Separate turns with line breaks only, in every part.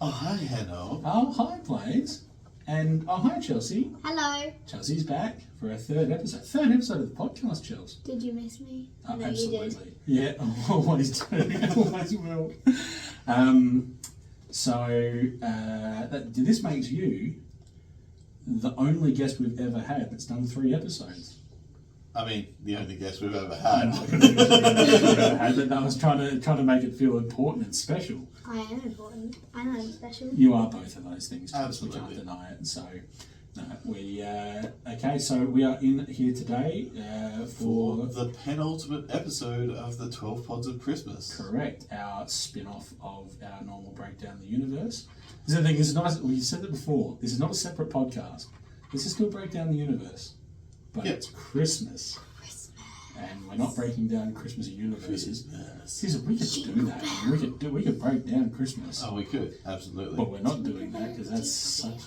Oh, hi, Henno.
Oh, hi, Blaze. And oh, hi, Chelsea.
Hello.
Chelsea's back for our third episode. Third episode of the podcast, Chelsea.
Did you miss me?
Oh,
No,
absolutely.
you did.
Yeah, always do. Always will. This makes you the only guest we've ever had that's done 3 episodes.
I mean, the only guest we've ever had.
But I was trying to make it feel important and special.
I am important. I know I'm special.
You are both of those things.
Absolutely.
We can't deny it. So, no, okay. So we are in here today
For the penultimate episode of the 12 Pods of Christmas.
correct our spin-off of our normal breakdown the universe. This is the thing. This is not. We said it before. This is not a separate podcast. This is still breakdown the universe, but
Yep.
it's Christmas. And we're not breaking down Christmas universes.
Christmas.
We could do that. I mean, we could break down Christmas.
Oh, we could, absolutely.
But we're not doing that because that's such.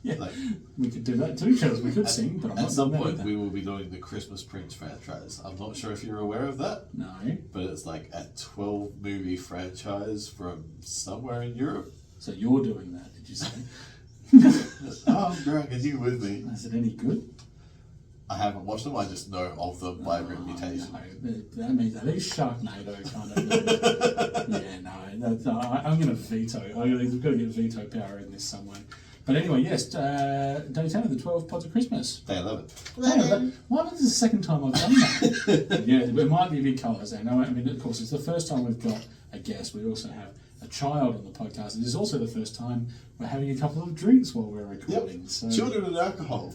Yeah,
Like,
we could do that too, Charles. We could sing, but I'm
at
not
some
doing
point,
that.
we will be doing the Christmas Prince franchise. I'm not sure if you're aware of that,
No.
but it's like a 12 movie franchise from somewhere in Europe.
So you're doing that, did you say?
Oh, I'm dragging you with me.
Is it any good?
I haven't watched them, I just know of them by reputation.
No, that means are these Sharknado kind of. Yeah, no. I'm going to veto. I've got to get veto power in this some way. But anyway, yes, day 10 of the 12 Pods of Christmas.
Day 11.
Why was this the second time I've done that? Yeah, it might be because I know. I mean, of course, it's the first time we've got a guest. We also have a child on the podcast. It is also the first time we're having a couple of drinks while we're recording.
Yep.
So,
Children and alcohol.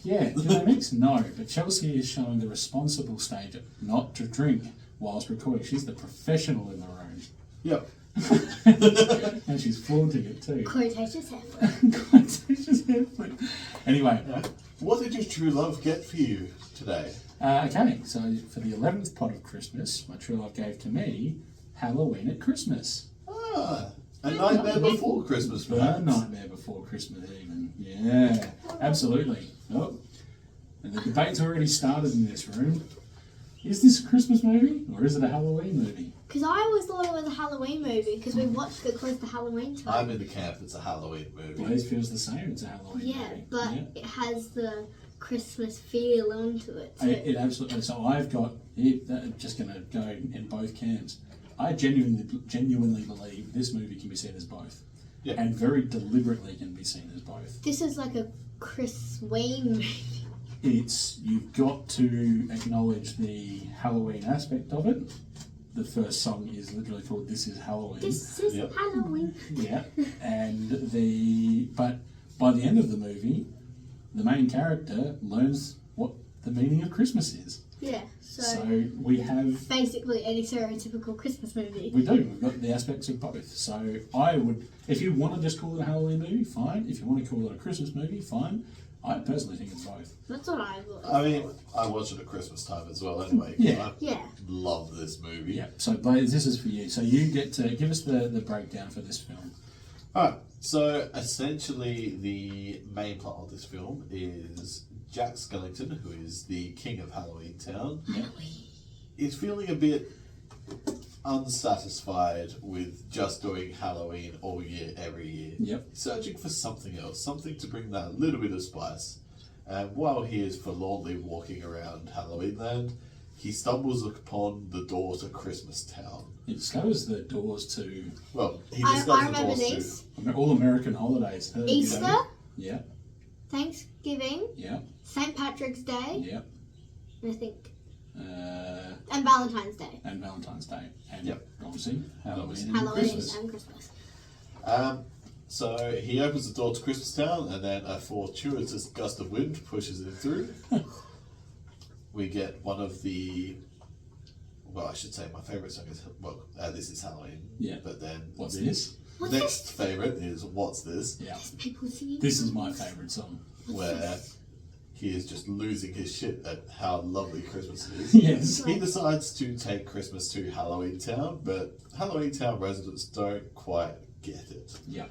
yeah, do they mix? No, but Chelsea is showing the responsible stage of not to drink whilst recording. She's the professional in the room.
Yep.
And she's flaunting it too.
Quotations have.
Quotations headflip. Anyway,
What did your true love get for you today?
okay, so for the 11th pot of Christmas, my true love gave to me Halloween at Christmas.
Ah, a nightmare before Christmas,
The
perhaps.
Nightmare Before Christmas even. Yeah, absolutely. Oh, and the debate's already started in this room. Is this a Christmas movie or is it a Halloween movie?
Because I always thought it was a Halloween movie because we watched it close to Halloween time.
I'm in the camp, it's a Halloween movie.
Blaze feels the same. It's a Halloween
Yeah,
movie.
but it has the Christmas feel onto it too.
It absolutely. So I've got it. I'm just going to go in both camps. I genuinely believe this movie can be seen as both,
Yeah.
and very deliberately can be seen as both.
This is like a Chris Wayne movie.
You've got to acknowledge the Halloween aspect of it. The first song is literally called "This Is Halloween."
This is
Yep.
Halloween.
Yeah, but by the end of the movie, the main character learns what the meaning of Christmas is.
Yeah,
So we have.
basically any stereotypical Christmas movie.
We do. We've got the aspects of both. So I would, if you want to just call it a Halloween movie, fine. If you want to call it a Christmas movie, fine. I personally think it's both.
That's what I thought.
I mean, I watch it at Christmas time as well anyway.
Yeah.
I
Yeah.
love this movie.
Yeah. So Blaze, this is for you. So you get to give us the breakdown for this film.
Alright, so essentially the main plot of this film is Jack Skellington, who is the king of Halloween Town, is feeling a bit unsatisfied with just doing Halloween all year, every year.
Yep.
Searching for something else, something to bring that little bit of spice. And while he is forlornly walking around Halloween Land, he stumbles upon the door to Christmas Town.
He discovers the doors to
Well, he
I
discovers the
remember
doors
these.
all American holidays. You know?
Easter,
Yeah.
Thanksgiving,
Yeah.
St. Patrick's Day,
Yeah.
and I think,
Uh,
and Valentine's Day.
and Valentine's Day. And
Yep.
obviously Halloween and
Halloween
Christmas.
and Christmas.
So he opens the door to Christmas Town, and then a fortuitous gust of wind pushes him through. We get one of the, well, I should say my favourite song is, This Is Halloween.
Yeah.
But then
What's
the
this?
What's
next favourite is What's This?
Yeah.
People singing.
This is my favourite song.
Where he is just losing his shit at how lovely Christmas is.
Yes.
He decides to take Christmas to Halloween Town, but Halloween Town residents don't quite get it.
Yeah.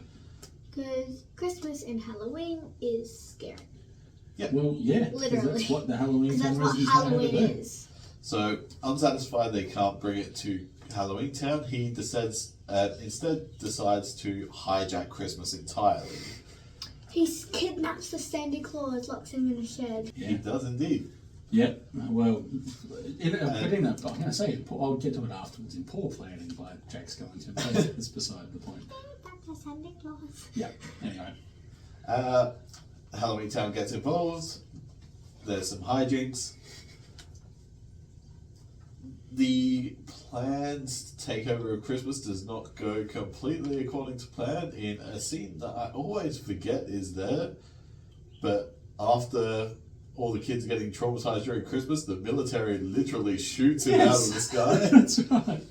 Because Christmas and Halloween is scary.
Well, yeah. 'Cause
Literally.
That's what the Halloween
Because that's
Town
what
residents know how to
Halloween
do.
is.
So, unsatisfied they can't bring it to Halloween Town, he decides and instead decides to hijack Christmas entirely.
He kidnaps the Santa Claus, locks him in a shed.
He does indeed.
Yep. Well, I'm going to say, I'll get to it afterwards. In poor planning by Jack Skellington, but that's beside the point.
That's a Santa Claus.
Yep. Anyway.
Halloween Town gets involved. There's some hijinks. The planned takeover of Christmas does not go completely according to plan in a scene that I always forget is there. But after all the kids getting traumatized during Christmas, the military literally shoots him out of the sky.
That's right.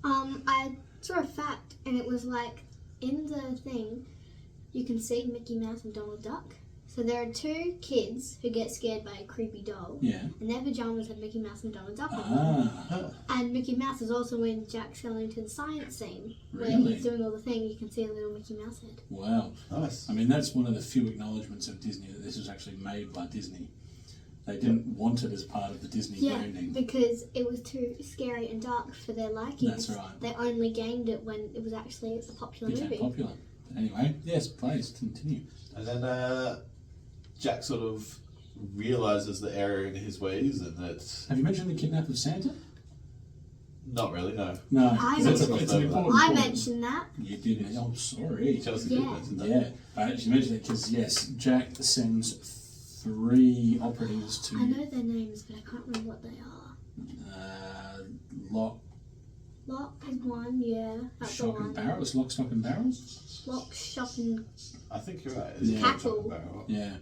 I saw a fact, and it was like, in the thing, you can see Mickey Mouse and Donald Duck. So there are two kids who get scared by a creepy doll.
Yeah.
And their pajamas have Mickey Mouse and Donald Duck on
Ah.
them. And Mickey Mouse is also in Jack Skellington's science scene. Where
Really?
he's doing all the thing, you can see a little Mickey Mouse head.
Wow.
Nice.
I mean, that's one of the few acknowledgements of Disney that this was actually made by Disney. They didn't want it as part of the Disney
Yeah,
branding.
because it was too scary and dark for their likings.
That's right.
They only gained it when it was actually a popular
Became
movie.
popular. But anyway, yes, please continue.
And then Jack sort of realizes the error in his ways and that...
Have you mentioned the kidnap of Santa?
Not really, no.
No,
I
it's an
mentioned-
important
I
point.
mentioned that.
You didn't. Oh, sorry.
Chelsea
Yeah.
did mention that.
Yeah, she mentioned it because, yes, Jack sends 3 operatives to
I know their names, but I can't remember what they are.
Lock,
Lock is one, yeah. That's the
Shock and
one.
Barrels. Lock, Stock and Barrels?
Lock, Shock and
I think you're right.
Yeah.
Cattle.
Yeah.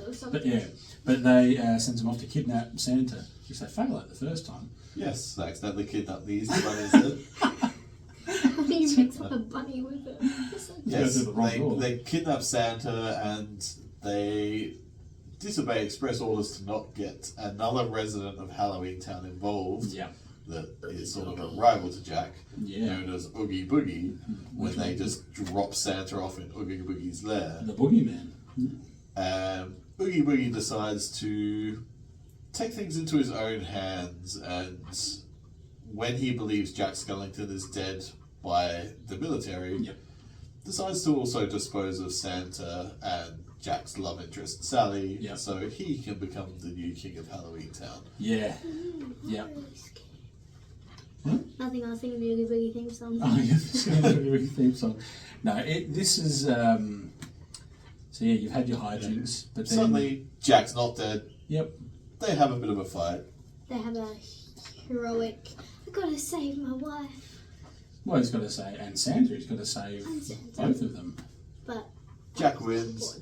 or something.
But they send them off to kidnap Santa, which they fail at the first time.
Yes, they accidentally kidnapped the Easter Bunny instead.
I think he picks up a bunny with it.
Yes,
Go to the wrong door.
they kidnap Santa and they disobey express orders to not get another resident of Halloween Town involved.
Yeah.
That is sort of a rival to Jack,
Yeah.
known as Oogie Boogie, when they just drop Santa off in Oogie Boogie's lair.
The Boogeyman.
Oogie Boogie decides to take things into his own hands, and when he believes Jack Skellington is dead by the military,
Yep.
decides to also dispose of Santa and Jack's love interest Sally,
Yep.
so he can become the new king of Halloween Town.
Yeah. Yeah.
Nothing, I was thinking the Oogie Boogie theme song.
Oh, yeah, it's going to be a really theme song. No, this is. So, yeah, you've had your hijinks, but then.
Suddenly, Jack's not dead.
Yep.
They have a bit of a fight.
They have a heroic, I gotta save my wife.
Well, he's got to say, and Santa, he's got to save
And Santa.
both of them.
But
Jack wins.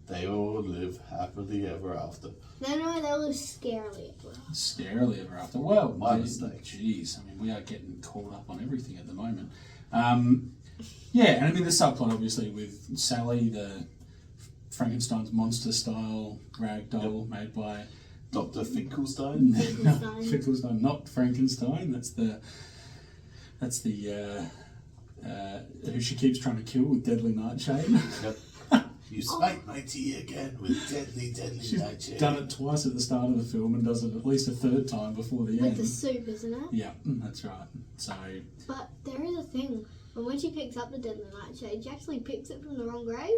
They all live happily ever after.
no, they were scarily as well.
Scarily ever after. Well,
My mistake.
Jeez, I mean, we are getting caught up on everything at the moment. Yeah, and I mean, the subplot, obviously, with Sally, the Frankenstein's monster-style rag doll made by...
Dr. Finkelstein?
Finkelstein.
Finkelstein, not Frankenstein. That's the who she keeps trying to kill with deadly nightshade.
Yep. You smite my tea again with deadly, deadly
She's
nightshade.
done it twice at the start of the film and does it at least a third time before the
With
end.
the soup, isn't it?
Yeah, that's right. So
But there is a thing. When she picks up the deadly nightshade, she actually picks it from the wrong grave.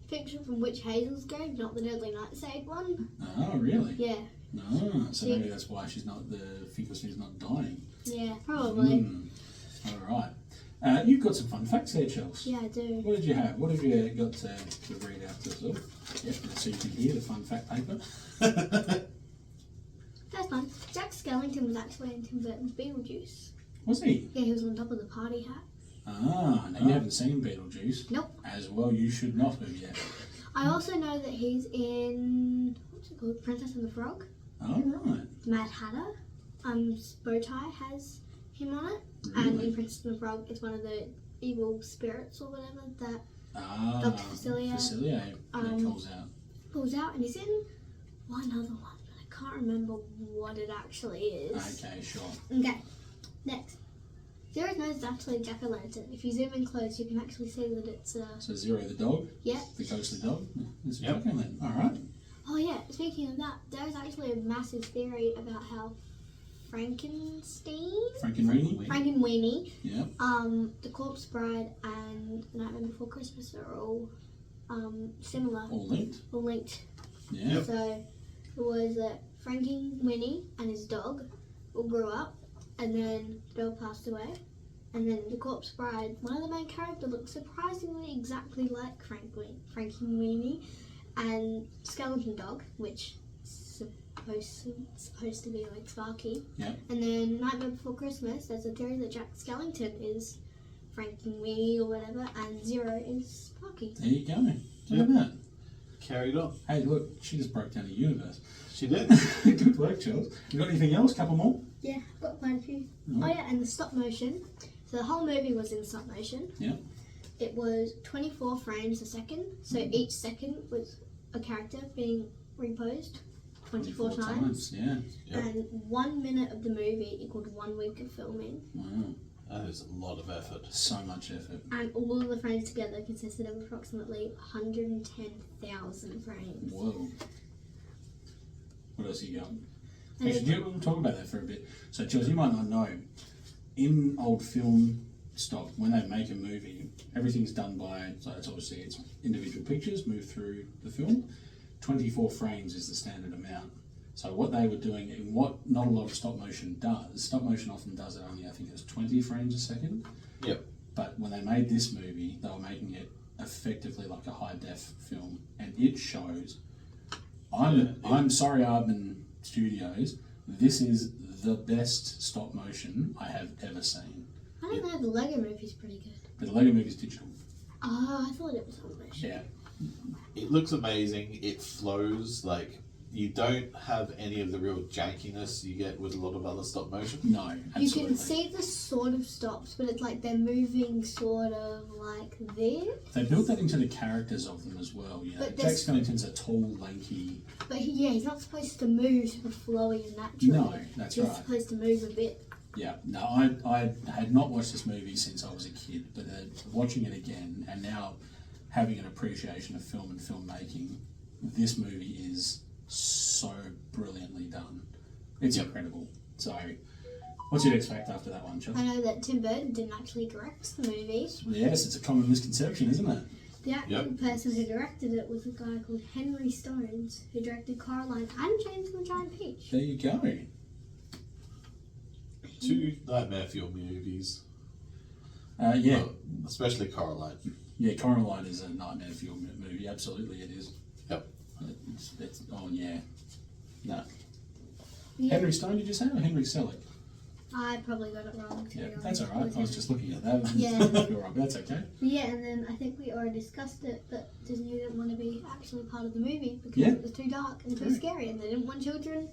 She picks it from Witch Hazel's grave, not the deadly nightshade one.
oh really?
Yeah,
No, so maybe that's why she's not the Finkelstein's not dying.
yeah, probably.
All right. You've got some fun facts there, Chelsea.
Yeah, I do.
What did you have? What have you got to read out to us all? Yep, so you can hear the fun fact paper.
That's fun. Jack Skellington was actually in Tim Burton's Beetlejuice.
Was he?
Yeah, he was on top of the party hat.
Ah, now you haven't seen Beetlejuice.
Nope.
As well, you should not have yet.
I also know that he's in, what's it called, Princess and the Frog.
All right.
Mad Hatter. Bowtie has him on it. And
Really?
in Princess and the Frog, it's one of the evil spirits or whatever that
Ah,
Dr. Facilier,
Facilier calls out.
pulls out. And he's in one other one, but I can't remember what it actually is.
Okay, sure.
Okay, next. Zero's nose is actually a jack-o'-lantern. If you zoom in close, you can actually see that it's
So Zero the dog,
yeah.
the ghostly dog. It's a
Yep.
jack-o'-lantern. All right.
Oh yeah, speaking of that, there's actually a massive theory about how Frankenstein,
Frankenweenie.
Frankenweenie,
Yeah.
The Corpse Bride, and Nightmare Before Christmas are all similar,
All linked.
all linked.
Yeah.
Yep.
So it was Frankenweenie and his dog all grew up, and then the dog passed away. And then the Corpse Bride, one of the main characters looked surprisingly exactly like Frankenweenie, and Skeleton Dog, which is supposed to be like Sparky.
Yeah.
And then Nightmare Before Christmas, there's a theory that Jack Skellington is Frankenweenie or whatever, and Zero is Sparky.
There you go. Look
Yep.
at that.
Carried on.
Hey, look, she just broke down the universe.
She did.
Good work, Charles. You got anything else? Couple more?
Yeah, I've got quite a few.
Mm.
Oh yeah, and the stop motion. So the whole movie was in stop motion.
Yeah.
It was 24 frames a second, so each second was a character being reposed 24 times.
Yeah.
Yep.
And 1 minute of the movie equaled 1 week of filming.
Wow.
That is a lot of effort.
So much effort.
And all of the frames together consisted of approximately 110,000 frames.
Whoa. What else you got?
And
Actually, we'll talk about that for a bit. So, Charles, you might not know, in old film stock, when they make a movie, everything's done by, so it's obviously it's individual pictures move through the film. 24 frames is the standard amount. So what they were doing, and what not a lot of stop motion does, stop motion often does it only, I think it's 20 frames a second.
Yep.
But when they made this movie, they were making it effectively like a high def film, and it shows. I'm sorry, Urban Studios. This is the best stop motion I have ever seen.
I don't know, the Lego movie's pretty good.
But the Lego movie's digital.
Oh, I thought it was stop motion.
Yeah.
It looks amazing. It flows. Like, you don't have any of the real jankiness you get with a lot of other stop motion.
No, absolutely.
You can see the sort of stops, but it's like they're moving sort of like this.
They built that into the characters of them as well. You know,
But
Jack
this-
Skellington's a tall, lanky.
But he's not supposed to move super flowy and naturally.
No, that's
He's
right.
supposed to move a bit.
Yeah, no, I had not watched this movie since I was a kid, but watching it again and now having an appreciation of film and filmmaking, this movie is so brilliantly done. It's incredible. So, what's your next fact after that one, Chuck?
I know that Tim Burton didn't actually direct the movie.
Yes, it's a common misconception, isn't it?
The actual person who directed it was a guy called Henry Stones, who directed Coraline and James and the Giant Peach.
There you go.
2 Nightmare Fuel movies.
Yeah.
Well, especially Coraline.
Yeah, Coraline is a nightmare film movie. Absolutely, it is.
Yep.
It's oh yeah. No.
Yeah,
Henry Stone, did you say, or Henry Selick?
I probably got it wrong. To
Yeah,
be honest.
that's all right.
It
I was just looking at that.
Yeah.
You're right, but that's okay.
Yeah, and then I think we already discussed it that Disney didn't want to be actually part of the movie because
Yeah.
it was too dark and too
Correct.
scary, and they didn't want children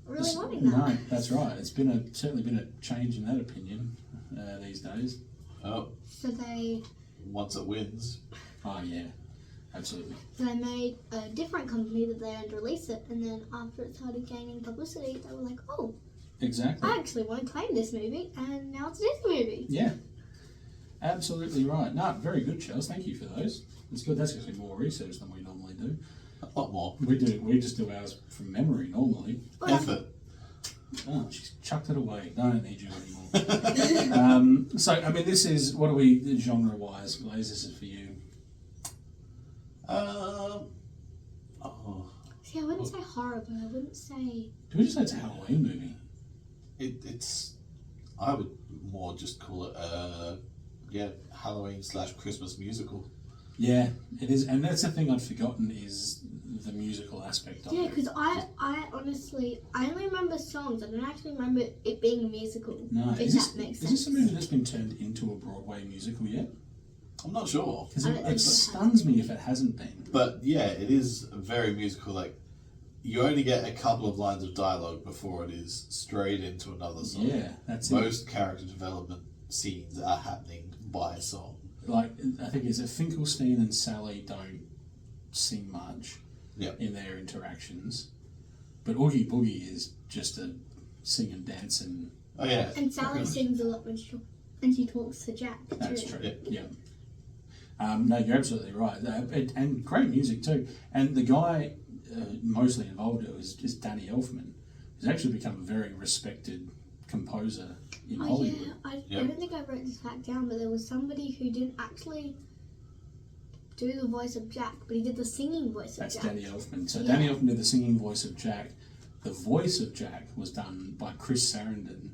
really
Just-
wanting that.
No, that's right. It's certainly been a change in that opinion these days.
Oh,
So they
once it wins.
Oh yeah, absolutely.
made a different company that they would release it, and then after it started gaining publicity, they were like, "Oh,
Exactly.
I actually want to claim this movie, and now it's a Disney movie."
Yeah, absolutely right. No, very good, Charles. Thank you for those. It's good. That's actually more research than we normally do.
A lot more.
We just do ours from memory normally.
Well,
Effort.
Oh, she's chucked it away. I don't need you anymore. So, I mean, this is, what are we, genre-wise, Blaze, this is for you?
Oh.
See, I wouldn't say horror, but I wouldn't say.
Do we just say it's a Halloween movie?
It's. I would more just call it Halloween / Christmas musical.
Yeah, it is. And that's the thing I'd forgotten is the musical aspect of
Yeah,
it.
because I honestly, I only remember songs. I don't actually remember it being a musical.
No,
if
is
that makes
this
sense.
a movie that's been turned into a Broadway musical yet?
I'm not sure.
Because
I
it,
don't
it
think it
stuns me if it hasn't been.
But yeah, it is very musical. Like, you only get a couple of lines of dialogue before it is straight into another song.
Yeah, that's it.
Most character development scenes are happening by a song.
Like, I think it's Finkelstein and Sally don't sing much in their interactions. But Oogie Boogie is just a sing and dance and...
Oh yeah.
And Sally sings a lot when she talks to Jack.
That's
too.
true, yeah. No, you're absolutely right. And great music too. And the guy mostly involved is Danny Elfman. He's actually become a very respected composer in
Oh
Hollywood.
yeah, I
Yep.
don't think I wrote this fact down, but there was somebody who didn't actually do the voice of Jack, but he did the singing voice
That's
of Jack.
Danny Elfman. So
Yeah.
Danny Elfman did the singing voice of Jack. The voice of Jack was done by Chris Sarandon,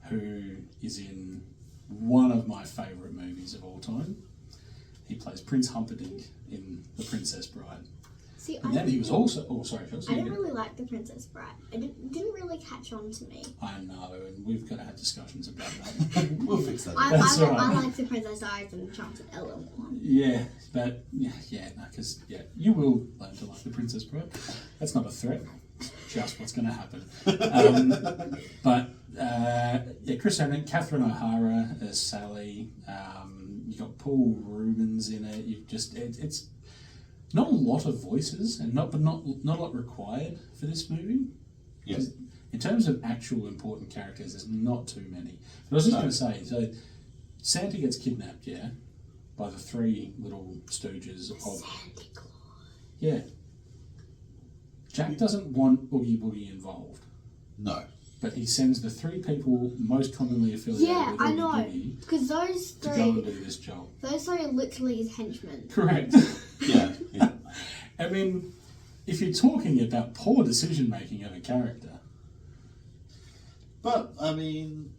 who is in one of my favourite movies of all time. He plays Prince Humperdinck in The Princess Bride.
See,
And then he was also... Oh, sorry, Chelsea.
I didn't really like The Princess Bride. It didn't really catch on to me.
I know, and we've got to have discussions about that.
We'll fix that.
I
That's all right.
like The Princess Diaries and Enchanted Ella one.
Yeah, but because you will learn to like The Princess Bride. That's not a threat. Just what's going to happen. Chris Sarandon, Catherine O'Hara as Sally. You got Paul Rubens in it. You just it's not a lot of voices, and not a lot required for this movie.
Yeah.
In terms of actual important characters, there's not too many. But I was just going to say, so Santa gets kidnapped, by the three little stooges of...
Santa Claus.
Yeah. Jack doesn't want Oogie Boogie involved,
No.
but he sends the three people most commonly affiliated
Yeah,
with
I
Oogie
know.
Boogie
Because those
to go and
three,
do this job.
are literally his henchmen.
Correct.
Yeah. Yeah.
I mean, if you're talking about poor decision making of a character,
But, I mean,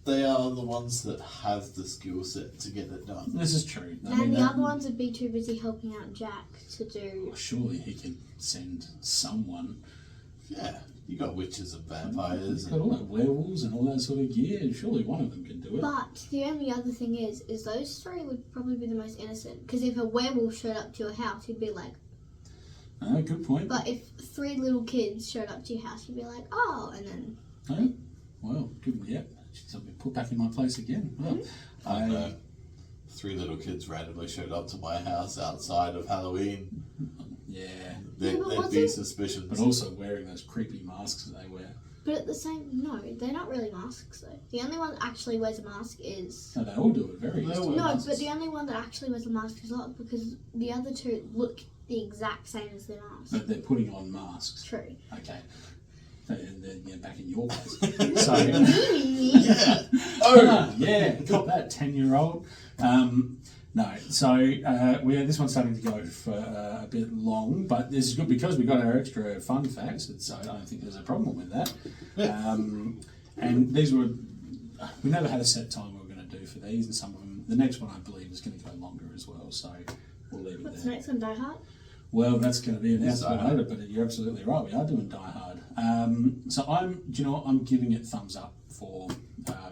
they are the ones that have the skill set to get it done.
this is true.
And the other ones would be too busy helping out Jack to do.
Surely he can send someone.
Yeah. You got witches and vampires.
He's got all that werewolves and all that sort of gear. Surely one of them can do it.
But the only other thing is those three would probably be the most innocent. Because if a werewolf showed up to your house, you'd be like.
Good point.
But if three little kids showed up to your house, you'd be like, oh, and then.
Oh, well, good. Yeah, she's been put back in my place again. Well,
And, three little kids randomly showed up to my house outside of Halloween.
yeah,
There'd be
wasn't-
suspicions.
but also wearing those creepy masks that they wear.
But at the same, no, they're not really masks though. The only one that actually wears a mask is.
No, they all do it very
They all
easily.
wear
No,
masks.
but the only one that actually wears a mask is Lot because the other two look the exact same as their masks.
But they're putting on masks.
True.
Okay. And then back in your place. So,
Yeah. Oh!
yeah, got that 10-year-old. No, so this one's starting to go for a bit long, but this is good because we got our extra fun facts, so I don't think there's a problem with that. And these we never had a set time we were going to do for these, and some of them, the next one I believe is going to go longer as well, so we'll leave it
What's
there.
next on Die Hard?
Well, that's going to be announced
Die
later, but you're absolutely right. We are doing Die Hard. So I'm giving it thumbs up for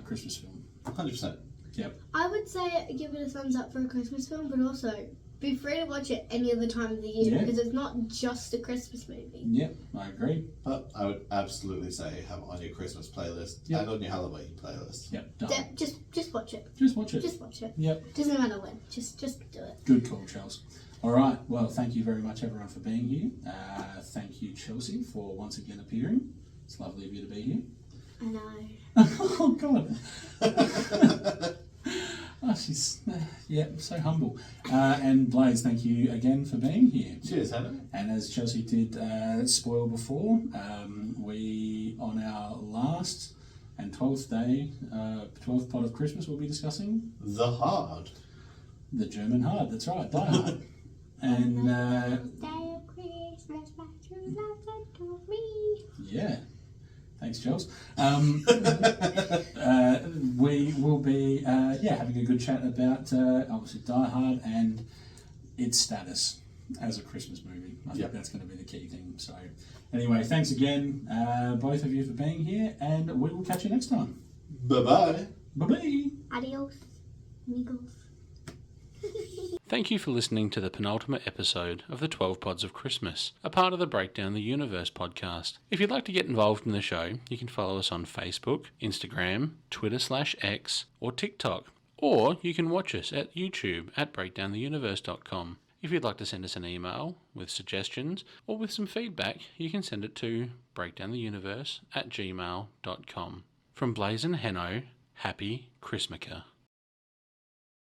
Christmas film.
100%.
Yep.
I would say give it a thumbs up for a Christmas film, but also be free to watch it any other time of the year
Yeah.
because it's not just a Christmas movie.
Yep, I agree.
But I would absolutely say have it on your Christmas playlist
Yep.
and on your Halloween playlist.
Yep, done.
Just watch it.
Just watch it.
Just watch it.
Yep,
Doesn't matter when. Just do it.
good call, Chelsea. All right, well, thank you very much, everyone, for being here. Thank you, Chelsea, for once again appearing. It's lovely of you to be here.
I know.
Oh, God. Oh, she's, so humble. And Blaze, thank you again for being here.
Cheers, Hannah.
And as Chelsea did spoil before, we, on our last and 12th day, 12th pod of Christmas, we'll be discussing
The Hard.
the German Hard. That's right, Die Hard. And,
Day of Christmas, my true love sent to me.
yeah. Thanks, Jules. We will be having a good chat about obviously Die Hard and its status as a Christmas movie. I think that's going to be the key thing. So anyway, thanks again, both of you, for being here, and we will catch you next time.
Bye-bye.
Bye-bye.
Adios, amigos.
Thank you for listening to the penultimate episode of the 12 Pods of Christmas, a part of the Breakdown the Universe podcast. If you'd like to get involved in the show, you can follow us on Facebook, Instagram, Twitter/X, or TikTok. Or you can watch us at YouTube at breakdowntheuniverse.com. If you'd like to send us an email with suggestions or with some feedback, you can send it to breakdowntheuniverse@gmail.com. From Blaze and Henno, happy Christmaker.